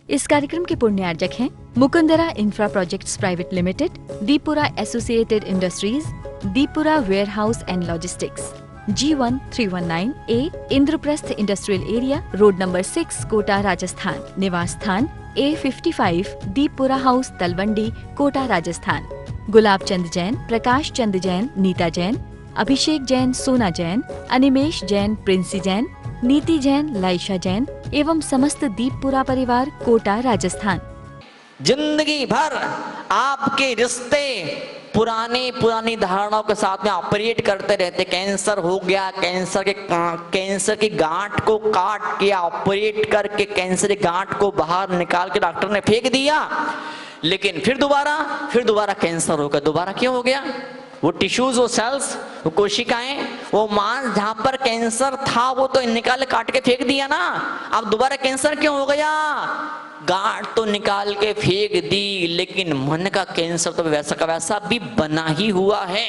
इस कार्यक्रम के पुण्यार्जक हैं Mukundra infra projects private limited, Deepura associated industries, Deepura warehouse and logistics, G1 319A, Indraprastha industrial area, road number 6, Kota, Rajasthan. निवास स्थान A55, दीपुरा हाउस, तलवंडी, कोटा, राजस्थान। गुलाब चंद जैन, प्रकाश चंद जैन, नीता जैन, अभिषेक जैन, सोना जैन, अनिमेश जैन, प्रिंसी जैन, नीति जैन, लाइशा जैन एवं समस्त दीपपुरा परिवार, कोटा, राजस्थान। जिंदगी भर आपके रिश्ते पुरानी धारणाओं के साथ में ऑपरेट करते रहते। कैंसर हो गया, कैंसर की गांठ को काट के ऑपरेट करके कैंसर की गांठ को बाहर निकाल के डॉक्टर ने फेंक दिया, लेकिन फिर दोबारा कैंसर हो गया। दोबारा क्यों हो गया? वो टिश्यूज, वो सेल्स, वो कोशिकाएं, वो मांस जहां पर कैंसर था वो तो निकाल काट के फेंक दिया ना। अब दोबारा कैंसर क्यों हो गया? गांठ तो निकाल के फेंक दी, लेकिन मन का कैंसर तो वैसा का वैसा भी बना ही हुआ है।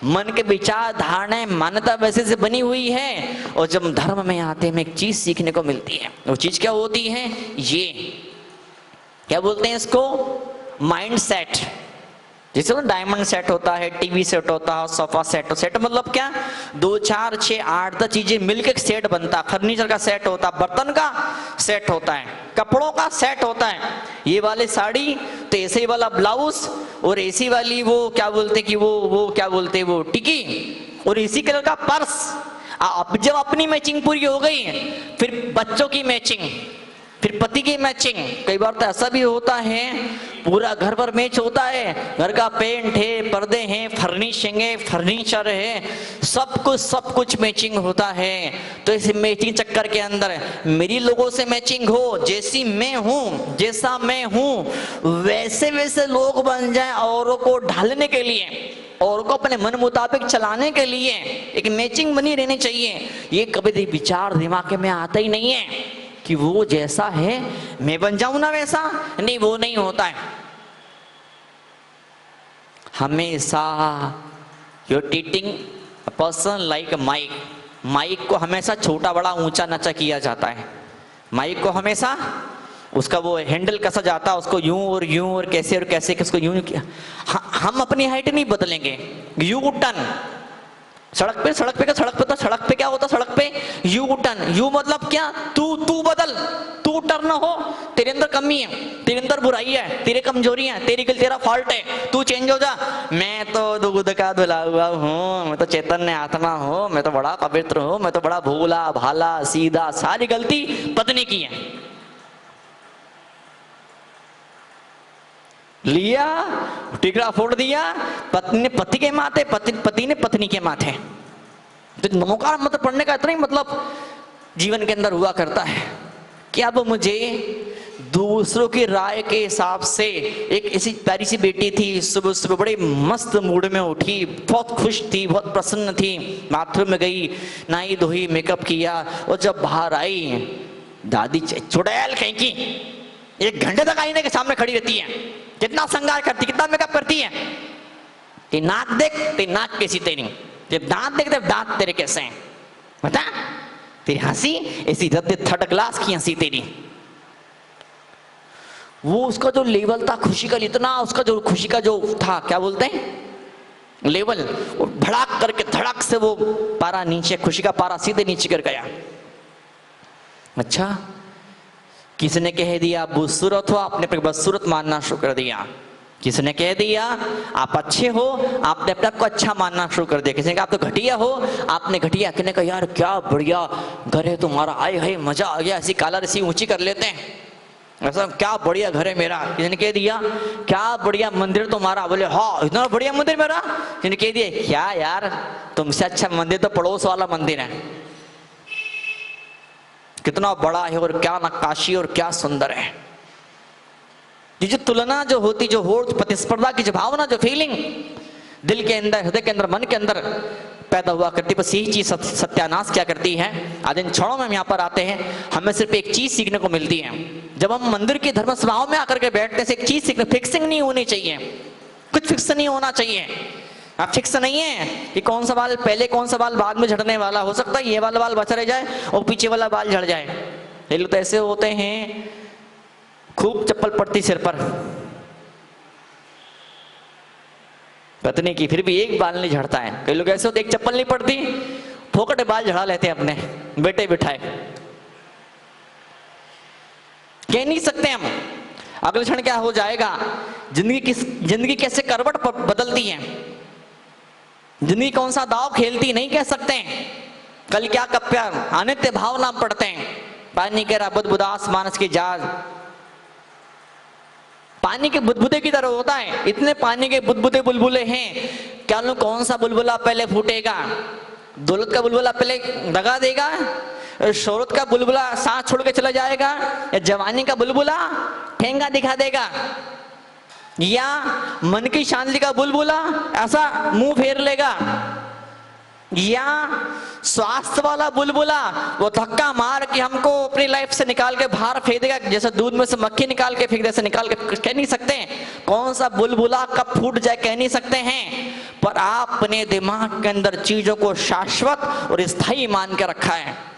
मन के विचार, धारणाएं, मान्यता वैसे से बनी हुई है। और जब धर्म में आते हैं, एक चीज सीखने को मिलती है। वो चीज क्या होती है? ये क्या बोलते हैं इसको? Mind set. जैसे डायमंड सेट होता है, टीवी सेट होता है, सोफा सेट। सेट मतलब क्या? 2 4 6 8 10 चीजें मिलकर सेट बनता है। फर्नीचर का सेट होता है, बर्तन का सेट होता है, कपड़ों का सेट होता है। ये वाली साड़ी तो ऐसे वाला ब्लाउज, और ऐसी वाली वो क्या बोलते कि वो क्या बोलते वो टिकी, और इसी कलर का पर्स। अब जब अपनी मैचिंग पूरी हो गई, फिर बच्चों की मैचिंग, फिर पति की मैचिंग। कई बार तो ऐसा भी होता है पूरा घर पर मैच होता है। घर का पेंट है, पर्दे हैं, फर्निशिंग है, फर्नीचर है, सब कुछ मैचिंग होता है। तो इस मैचिंग चक्कर के अंदर मेरी लोगों से मैचिंग हो, जैसी मैं हूं, जैसा मैं हूं वैसे लोग बन जाएं। औरों को ढालने के लिए, और को अपने मन मुताबिक चलाने के लिए एक मैचिंग बनी रहनी चाहिए। ये कभी विचार दिमाग में आता ही नहीं है कि वो जैसा है मैं बन जाऊं ना वैसा। नहीं, वो नहीं होता है। हमेशा you treating a person like Mike. Mike को हमेशा छोटा बड़ा ऊंचा नीचा किया जाता है। माइक को हमेशा उसका वो हैंडल कसा जाता है, उसको यूं और कैसे किसको यूं किया। हम अपनी हाइट नहीं बदलेंगे। यू टर्न सड़क पे क्या होता? सड़क पे यू टर्न। यू मतलब क्या? तू बदल, तू टर्न हो। तेरे अंदर कमी है, तेरे अंदर बुराई है, तेरे कमजोरी है, तेरा फॉल्ट है, तू चेंज हो जा। मैं तो दूध का धुला हुआ हूँ, मैं तो चैतन्य आत्मा हूँ, मैं तो बड़ा पवित्र हूँ, मैं तो बड़ा भोला भाला सीधा। सारी गलती पत्नी की है। लिया टिकरा फोड़ दिया, पत्नी ने पति के माथे, पति ने पत्नी के माथे। तो नमोकार मत पढ़ने का इतना ही मतलब जीवन के अंदर हुआ करता है कि अब मुझे दूसरों की राय के हिसाब से। एक ऐसी प्यारी सी बेटी थी, सुबह सुबह बड़े मस्त मूड में उठी, बहुत खुश थी, बहुत प्रसन्न थी। बाथरूम में गई, नहाई धोई, मेकअप किया, और जब बाहर आई दादी चुड़ैल कहीं की 1 घंटे तक आईने के सामने खड़ी रहती है। कितना श्रृंगार करती, कितना मेकअप करती है। ते नाक देख, ते नाक कैसी तेरी, ते दांत देख, ते दांत तेरे कैसे हैं, बता। तेरी हंसी ऐसी थर्ड क्लास की हंसी तेरी। वो उसका जो लेवल था खुशी का, इतना उसका जो खुशी का जो था, क्या बोलते हैं लेवल, वो भड़ाक करके धड़क से वो पारा नीचे, खुशी का पारा सीधे नीचे गिर गया। अच्छा, किसने कह दिया आप बदसूरत हो? आपने अपने बदसूरत मानना शुरू कर दिया। किसने कह दिया आप अच्छे हो? आपने अपने आप को अच्छा मानना शुरू कर दिया। किसी ने कहा आप तो घटिया हो? आपने घटिया। किसने कहा यार क्या बढ़िया घर है तुम्हारा, आए हाय मजा आ गया, ऐसी कॉलर ऐसी ऊंची कर लेते हैं, ऐसा क्या बढ़िया घर है मेरा। किसी ने कह दिया क्या बढ़िया मंदिर तुम्हारा, बोले हाँ इतना बढ़िया मंदिर मेरा। किसी ने कह दिया क्या यार तुमसे अच्छा मंदिर तो पड़ोस वाला मंदिर है, कितना बड़ा है और क्या नक्काशी और क्या सुंदर है। ये जो तुलना जो होती, जो हो प्रतिस्पर्धा की जो भावना, जो फीलिंग दिल के अंदर, हृदय के अंदर, मन के अंदर पैदा हुआ करती, बस यही चीज सत्यानाश क्या करती है। आज इन क्षणों में हम यहाँ पर आते हैं, हमें सिर्फ एक चीज सीखने को मिलती है। जब हम मंदिर की धर्म सभाओं में आकर के बैठते हैं, एक चीज सीखने, फिक्सिंग नहीं होनी चाहिए, कुछ फिक्स नहीं होना चाहिए। अब फिक्स नहीं है कि कौन सा बाल पहले कौन सा बाल बाद में झड़ने वाला। हो सकता है ये वाला बाल बचा रह जाए और पीछे वाला बाल झड़ जाए। ये लोग तो ऐसे होते हैं खूब चप्पल पड़ती सिर पर पत्नी की, फिर भी एक बाल नहीं झड़ता है। कई लोग ऐसे होते, एक चप्पल नहीं पड़ती, फोकट बाल झड़ा लेते हैं अपने बेटे बिठाए। कह नहीं सकते हम अगले क्षण क्या हो जाएगा, जिंदगी कैसे करवट बदलती है, जिंदगी कौन सा दाव खेलती नहीं कह सकते। कल क्या कब क्या अनित्य भाव नाम पढ़ते हैं। पानी के बुदबुदास मानस की जाज, पानी के बुदबुदे की तरह होता है। इतने पानी के बुदबुदे बुलबुले हैं, क्या लो कौन सा बुलबुला पहले फूटेगा। दौलत का बुलबुला पहले दगा देगा, शोहरत का बुलबुला सांस छोड़ के चला जाएगा, या जवानी का बुलबुला ठेंगा दिखा देगा, या मन की शांति का बुलबुला ऐसा मुंह फेर लेगा, या स्वास्थ्य वाला बुलबुला वो धक्का मार के हमको अपनी लाइफ से निकाल के बाहर फेंक देगा, जैसे दूध में से मक्खी निकाल के फेंक, जैसे निकाल के कह नहीं सकते कौन सा बुलबुला कब फूट जाए, कह नहीं सकते हैं। पर आपने दिमाग के अंदर चीजों को शाश्वत और स्थायी मान के रखा है।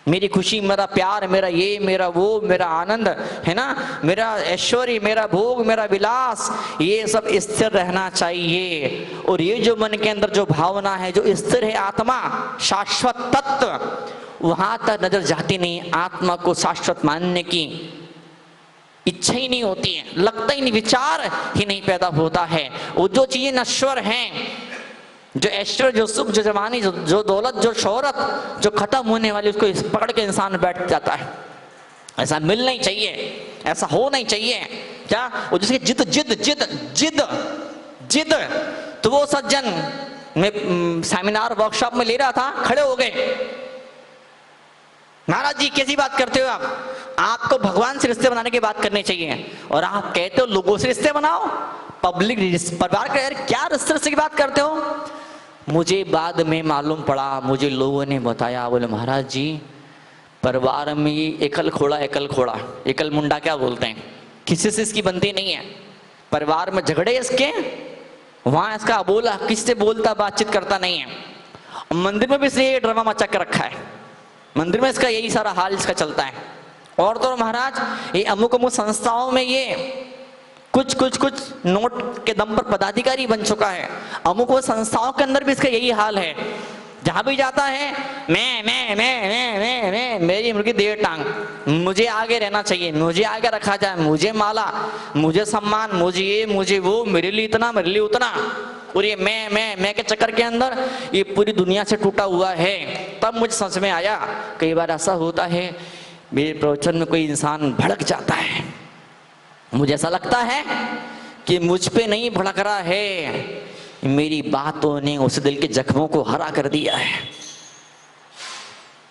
मेरी खुशी, मेरा प्यार, मेरा ये, मेरा वो, मेरा आनंद है ना, मेरा ऐश्वर्य, मेरा भोग, मेरा विलास, ये सब स्थिर रहना चाहिए। और ये जो मन के अंदर जो भावना है, जो स्थिर है आत्मा, शाश्वत तत्व, वहां तक नजर जाती नहीं। आत्मा को शाश्वत मानने की इच्छा ही नहीं होती है, लगता ही नहीं, विचार ही नहीं पैदा होता है। वो जो चीजें नश्वर हैं, जो ऐश्वर्य, जो सुख, जो जवानी, जो दौलत, जो शोहरत, जो खत्म होने वाली, उसको पकड़ के इंसान बैठ जाता है। ऐसा मिलना ही चाहिए, ऐसा हो नहीं चाहिए। क्या वो जिसकी जिद जिद जिद जिद जिद, तो वो सज्जन मैं सेमिनार वर्कशॉप में ले रहा था, खड़े हो गए, महाराज जी कैसी बात करते हो आप, आपको भगवान से रिश्ते बनाने की बात करनी चाहिए, और आप कहते हो लोगों से रिश्ते बनाओ, पब्लिक परिवार का, यार क्या रिश्ते की बात करते हो। मुझे बाद में मालूम पड़ा, मुझे लोगों ने बताया, बोले महाराज जी परिवार में एकल खोड़ा, एकल मुंडा क्या बोलते हैं, किसी से इसकी बनती नहीं है। परिवार में झगड़े इसके, वहां इसका अबोला, किससे बोलता बातचीत करता नहीं है। मंदिर में भी इसने ये ड्रामा मचा के रखा है, मंदिर में इसका यही सारा हाल इसका चलता है। और तो महाराज ये अमुक संस्थाओं में ये कुछ नोट के दम पर पदाधिकारी बन चुका है। अमुक वो संस्थाओं के अंदर भी इसका यही हाल है, जहां भी जाता है मैं मेरी मुर्गी देर टांग, मुझे आगे रहना चाहिए, मुझे आगे रखा जाए, मुझे माला, मुझे सम्मान, मुझे ये, मुझे वो, मेरे लिए इतना, मेरे लिए उतना। और ये मैं के चक्कर के अंदर ये पूरी दुनिया से टूटा हुआ है। तब मुझे समझ में आया, कई बार ऐसा होता है मेरे प्रवचन में कोई इंसान भड़क जाता है, मुझे ऐसा लगता है कि मुझ पे नहीं भड़क रहा है, मेरी बातों ने उस दिल के जख्मों को हरा कर दिया है।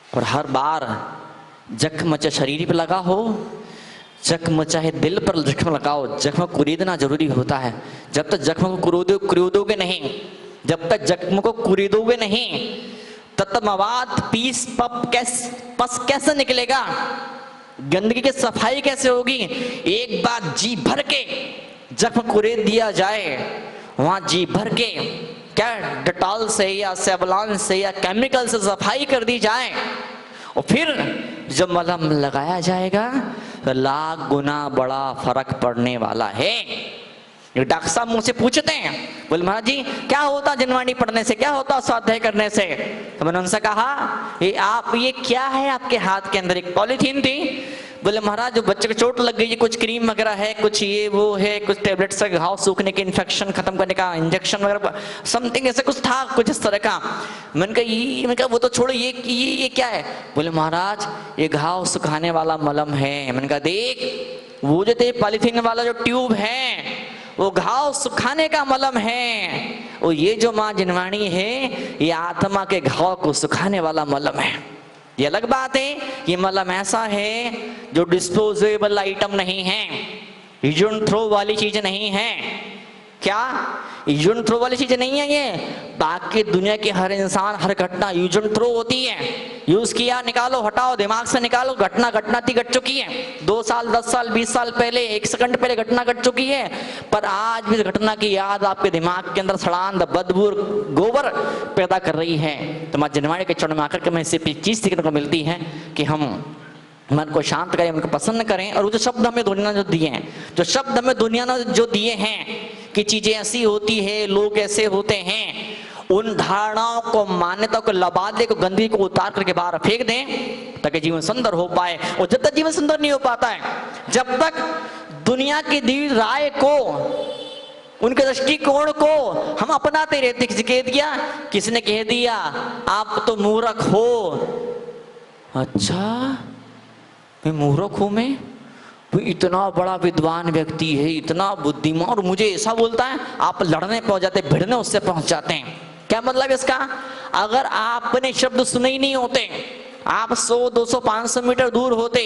और हर बार जख्म चाहे शरीर पे लगा हो, जख्म चाहे दिल पर जख्म लगाओ, जख्म कुरीदना जरूरी होता है। जब तक जख्म को कुरीदोगे नहीं, जब तक जख्म को कुरीदोगे नहीं, तब तक मवाद पीस पस कैसे निकलेगा, गंदगी की सफाई कैसे होगी। एक बार जी भर के जख्म कुरेद दिया जाए, वहां जी भर के क्या डेटॉल से या सेवलॉन से या केमिकल से सफाई कर दी जाए, और फिर जब मलहम लगाया जाएगा तो लाख गुना बड़ा फर्क पड़ने वाला है। डॉक्टर साहब मुझसे पूछते हैं, बोले महाराज जी क्या होता जिनवाणी पढ़ने से, क्या होता स्वाध्याय करने से। तो मैंने उनसे कहा ये क्या है आपके हाथ के अंदर। एक पॉलीथीन थी। बोले महाराज जो बच्चे को चोट लग गई, कुछ क्रीम वगैरह है, कुछ ये वो है, कुछ टेबलेट्स का घाव सूखने के, इन्फेक्शन खत्म करने का, इंजेक्शन वगैरह समथिंग ऐसा कुछ था, कुछ इस तरह का। मैंने कहा वो तो छोड़ो, ये क्या है। बोले महाराज ये घाव सुखाने वाला मलम है। मैंने कहा देख वो जो पॉलीथीन वाला जो ट्यूब है वो घाव सुखाने का मलम है, और ये जो माँ जिनवाणी है ये आत्मा के घाव को सुखाने वाला मलम है। ये अलग बात है, ये मलम ऐसा है जो डिस्पोजेबल आइटम नहीं है, यूज एंड थ्रो वाली चीज नहीं है। क्या यूज एंड थ्रो वाली चीजें नहीं है ये। बाकी दुनिया की हर इंसान हर घटना यूज एंड थ्रो होती है। यूज किया निकालो, हटाओ, दिमाग से निकालो, घटना थी घट चुकी है। 2 साल 10 साल 20 साल पहले, 1 सेकंड पहले घटना घट चुकी है, पर आज भी घटना की याद आपके दिमाग के अंदर सड़ांध बदबू गोबर पैदा कर रही है। तो मां जिनवाणी के चरण में आकर के मैं इससे चीज सीखने को मिलती है कि हम मन को शांत करें, उनको पसंद करें। और वो जो शब्द हमें दुनिया ने जो दिए हैं, जो शब्द हमें दुनिया ने जो दिए हैं कि चीजें ऐसी होती है, लोग ऐसे होते हैं, उन धारणाओं को, मान्यताओं को, लबादे को, गंदगी को उतार करके बाहर फेंक दें ताकि जीवन सुंदर हो पाए। और जब तक जीवन सुंदर नहीं हो पाता है, जब तक दुनिया की दी राय को, उनके दृष्टिकोण को हम अपनाते रहते। किसी कह दिया, किसी ने कह दिया आप तो मूर्ख हो। अच्छा, मैं मूर्ख हूं? मैं इतना बड़ा विद्वान व्यक्ति है, इतना बुद्धिमान, और मुझे ऐसा बोलता है। आप लड़ने पहुंच जाते, भिड़ने उससे पहुंच जाते हैं। क्या मतलब इसका? अगर आपने शब्द सुने ही नहीं होते, आप 100, 200, 500 मीटर दूर होते,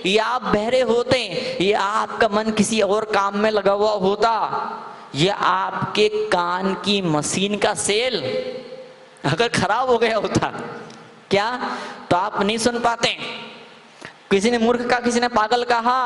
या आप बहरे होते, या आपका मन किसी और काम में लगा हुआ होता, या आपके कान की मशीन का सेल अगर खराब हो गया होता, क्या तो आप नहीं सुन पाते। किसी ने मूर्ख कहा, किसी ने पागल कहा,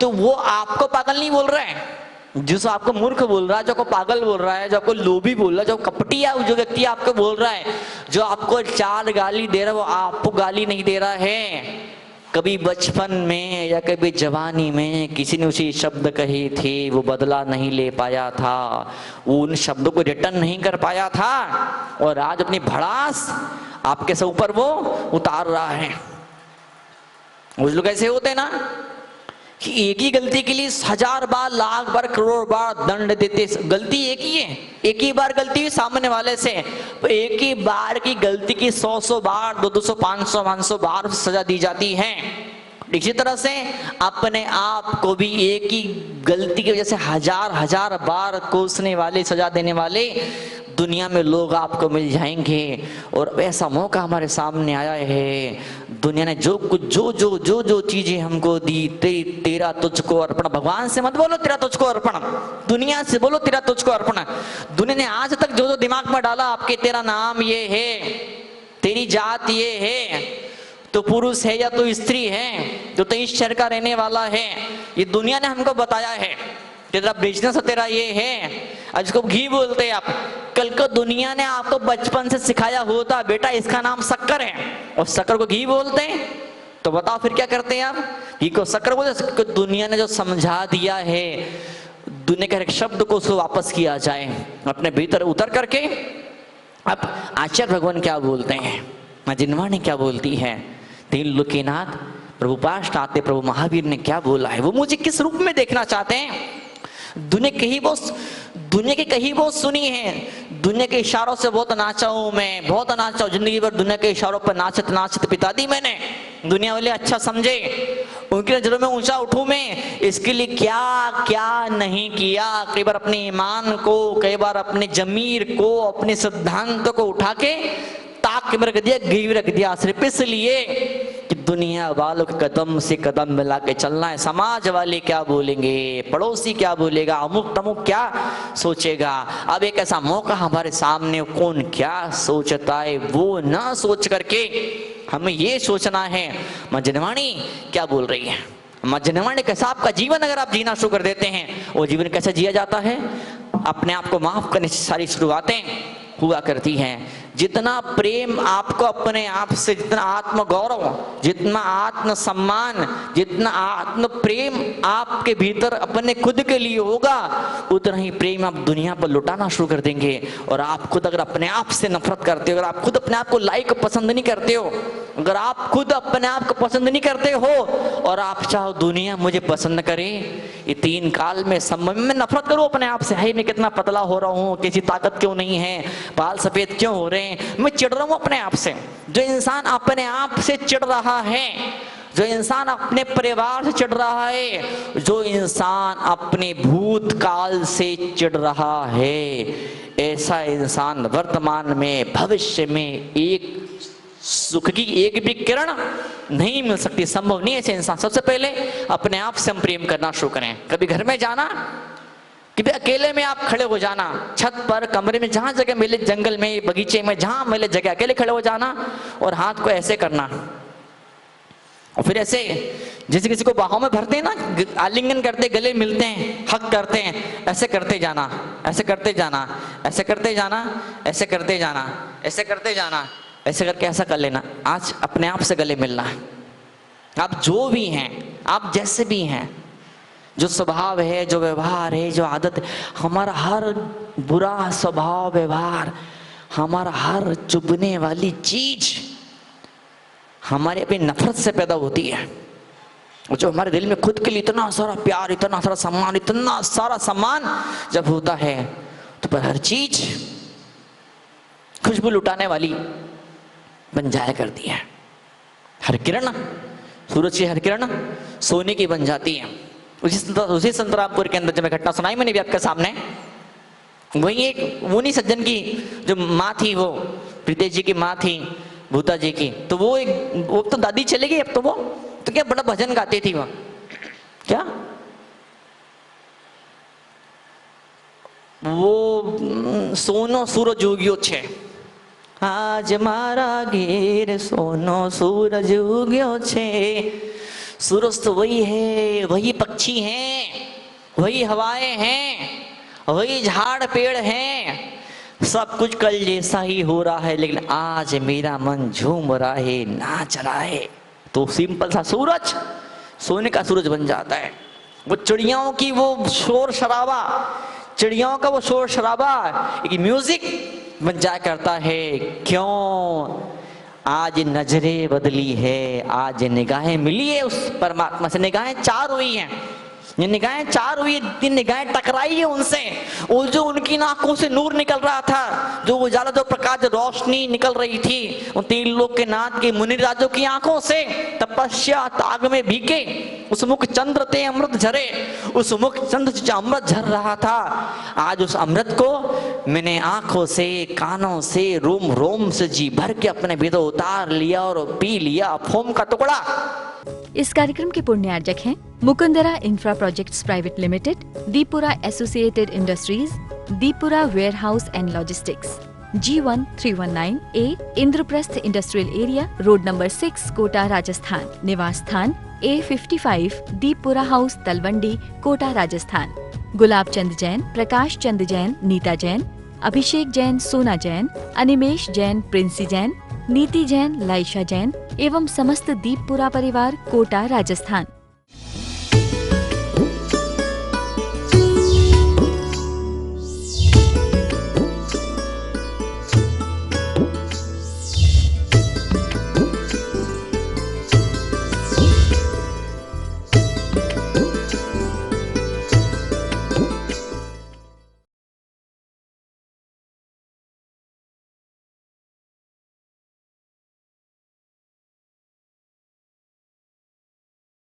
तो वो आपको पागल नहीं बोल रहा है। जिस आपको मूर्ख बोल रहा है, जो आपको पागल बोल रहा है, जो आपको लोभी बोल रहा है, जो कपटी है, जो व्यक्ति आपको बोल रहा है, जो आपको 4 गाली दे रहा है, वो आपको गाली नहीं दे रहा है। कभी बचपन में या कभी जवानी में किसी ने उसी शब्द कहे थे, वो बदला नहीं ले पाया था, वो उन शब्दों को रिटर्न नहीं कर पाया था, और आज अपनी भड़ास आपके से ऊपर वो उतार रहा है। कुछ लोग ऐसे होते हैं ना कि एक ही गलती के लिए 1000 बार, लाख बार, करोड़ बार दंड देते। गलती एक ही है, एक ही बार गलती हुई सामने वाले से, तो एक ही बार की गलती की 100 बार, 200, 500 बार सजा दी जाती है। इसी तरह से अपने आप को भी एक ही गलती की वजह से 1000 बार कोसने वाले, सजा देने वाले दुनिया में लोग आपको मिल जाएंगे। और ऐसा मौका हमारे सामने आया है। दुनिया ने जो कुछ, जो चीजें हमको दी, तेरा तुझको अर्पण। भगवान से मत बोलो तेरा तुझको अर्पण, दुनिया से बोलो तेरा तुझको अर्पण। दुनिया ने आज तक जो दिमाग में डाला आपके, तेरा नाम ये है, तेरी जात ये है, तो पुरुष है या तो स्त्री है, तो इस शहर का रहने वाला है, ये दुनिया ने हमको बताया है। तेरा बिजनेस तेरा ये है, आज इसको घी बोलते हैं आप। कल को दुनिया ने आपको बचपन से सिखाया होता, बेटा इसका नाम शक्कर है, और शक्कर को घी बोलते हैं, तो बताओ फिर क्या करते हैं आप? घी को शक्कर बोलते। दुनिया ने जो समझा दिया है, दुनिया के हर एक शब्द को उसको वापस किया जाए अपने भीतर उतर करके। अब आचार्य भगवान क्या बोलते हैं, मां जिनवाणी क्या बोलती है, 3 लोक के नाथ प्रभु पास आते प्रभु महावीर ने क्या बोला है, वो मुझे किस रूप में देखना चाहते हैं। दुनिया की कही बहुत सुनी है, दुनिया के इशारों से बहुत नाचा हूं मैं, बहुत नाचा हूं जिंदगी भर, दुनिया के इशारों पर नाचत पिता दी मैंने। दुनिया वाले अच्छा समझे, उनकी नजरों में ऊंचा उठूं मैं, इसके लिए क्या क्या नहीं किया। कई बार अपने ईमान को, कई बार अपने जमीर को, अपने सिद्धांतों को उठा के ताक में रख दिया, गिरवी रख दिया, सिर्फ इसलिए कि दुनिया वालों के कदम से कदम मिला के चलना है। समाज वाले क्या बोलेंगे, पड़ोसी क्या बोलेगा, अमुक तमुक क्या सोचेगा। अब एक ऐसा मौका हमारे सामने, कौन क्या सोचता है वो ना सोच करके हमें ये सोचना है मां जिनवाणी क्या बोल रही है। मां जिनवाणी कैसा आपका जीवन अगर आप जीना शुरू कर देते हैं, वो जीवन कैसे जिया जाता है, अपने आप को माफ करने से सारी शुरुआतें हुआ करती हैं। जितना प्रेम आपको अपने आप से, जितना आत्म गौरव, जितना आत्म सम्मान, जितना आत्म प्रेम आपके भीतर अपने खुद के लिए होगा, उतना ही प्रेम आप दुनिया पर लुटाना शुरू कर देंगे। और आप खुद अगर अपने आप से नफरत करते हो, अगर आप खुद अपने आप को लाइक पसंद नहीं करते हो, अगर आप खुद अपने आप को पसंद नहीं करते हो और आप चाहो दुनिया मुझे पसंद करे, ये 3 काल में संभव। मैं नफरत करूं अपने आप से, हाय मैं कितना पतला हो रहा हूं, किसी ताकत क्यों नहीं है, बाल सफेद क्यों हो रहे हैं, मैं चिढ़ रहा हूं अपने आप से। जो इंसान अपने आप से चिढ़ रहा है, जो इंसान अपने परिवार से चिढ़ रहा है, जो इंसान अपने भूतकाल से चिढ़ रहा है, ऐसा इंसान वर्तमान में, भविष्य में एक सुख की एक भी किरण नहीं मिल सकती, संभव नहीं है ऐसे इंसान। सबसे पहले अपने आप से हम प्रेम करना शुरू करें। कभी घर में जाना, कि अकेले में आप खड़े हो जाना, छत पर, कमरे में, जहां जगह मिले, जंगल में, बगीचे में, जहां मिले जगह अकेले खड़े हो जाना और हाथ को ऐसे करना, और फिर ऐसे जैसे किसी को बाहों में भरते हैं ना, आलिंगन करते, गले मिलते हैं, हक करते हैं, ऐसे करते जाना, ऐसे करते जाना, ऐसे करते जाना, ऐसे करते जाना, ऐसे करते जाना, ऐसे करके ऐसा कर लेना। आज अपने आप से गले मिलना है। आप जो भी हैं, आप जैसे भी हैं, जो स्वभाव है, जो व्यवहार है, जो आदत है, हमारा हर बुरा स्वभाव व्यवहार, हमारा हर चुभने वाली चीज हमारे अपनी नफरत से पैदा होती है। और जो हमारे दिल में खुद के लिए इतना सारा प्यार, इतना सारा सम्मान जब होता है, तो पर हर चीज खुशबू लुटाने वाली बन जाया करती है। हर किरण, सूरज की हर किरण सोने की बन जाती है। उसी संतरामपुर के अंदर जब घटना सुनाई मैंने भी आपके सामने, वही एक मुनि सज्जन की जो माँ थी, वो प्रीतेश जी की माँ थी, भूता जी की, तो वो तो दादी चली गई, अब तो वो तो क्या बड़ा भजन गाती थी वो, क्या वो सोनो सूरज उग्यो छे, आज मारा घेर सोनो सूरज उग्यो छे। सूरज तो वही है, वही पक्षी हैं, वही हवाएं हैं, वही झाड़ पेड़ हैं, सब कुछ कल जैसा ही हो रहा है, लेकिन आज मेरा मन झूम रहा है, नाच रहा है। तो सिंपल सा सूरज सोने का सूरज बन जाता है। वो चिड़ियाओं की वो शोर शराबा, चिड़ियाओं का वो शोर शराबा एक म्यूजिक बन जाया करता है। क्यों? आज नजरें बदली है, आज निगाहें मिली है उस परमात्मा से। निगाहें चार हुई हैं, ये निगाहें चार हुई, तीन निगाहें टकराई है उनसे। वो जो उनकी आंखों से नूर निकल रहा था, जो उजाला, जो प्रकाश, जो रोशनी निकल रही थी, उन तीन लोक के नाथ के मुनि राजों की आंखों से तपस्या ताग में भीगे उस मुख चंद्र ते अमृत झरे, उस मुख चंद्र जो अमृत झर रहा था, आज उस अमृत को मैंने आंखों से, कानों से, रोम रोम से जी भर के अपने भीतर उतार लिया और पी लिया फोम का टुकड़ा। इस कार्यक्रम के पुण्यार्जक हैं Mukundra infra projects private limited, Deepura associated industries, Deepura warehouse and logistics, G1 319A, Indraprastha industrial area, road number 6, Kota, Rajasthan. निवास स्थान A55, दीपुरा हाउस, तलवंडी, कोटा, राजस्थान। गुलाब चंद जैन, प्रकाश चंद जैन, नीता जैन, अभिषेक जैन, सोना जैन, अनिमेश जैन, प्रिंसी जैन, नीति जैन, लाइशा जैन एवं समस्त दीपपुरा परिवार, कोटा, राजस्थान।